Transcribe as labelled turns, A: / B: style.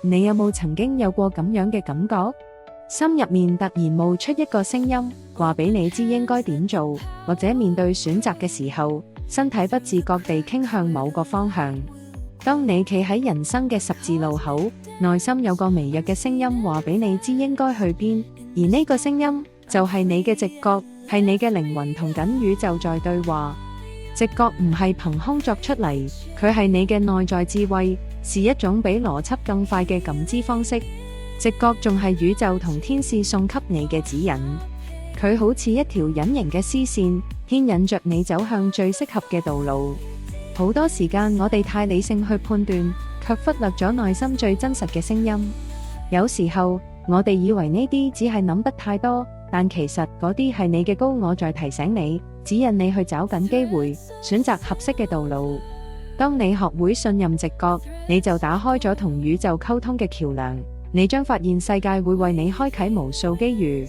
A: 你有冇曾經有過咁樣嘅感覺？心入面突然冒出一個聲音，話俾你知應該點做，或者面對選擇嘅時候，身體不自覺地傾向某個方向。當你企喺人生嘅十字路口，內心有個微弱嘅聲音話俾你知應該去邊，而呢個聲音就係你嘅直覺，係你嘅靈魂同緊宇宙在對話。直覺唔係憑空作出嚟，佢係你嘅內在智慧，是一種比邏輯更快嘅感知方式。直覺仲係宇宙同天使送給你嘅指引，佢好似一條隱形嘅絲線，牽引着你走向最適合嘅道路。好多時間我哋太理性去判斷，卻忽略咗內心最真實嘅聲音。有時候我哋以為呢啲只係諗得太多，但其實嗰啲係你嘅高我在提醒你，指引你去找緊機會，選擇合適嘅道路。當你學會信任直覺，你就打開咗同宇宙溝通嘅橋樑，你將發現世界會為你開啟無數機遇。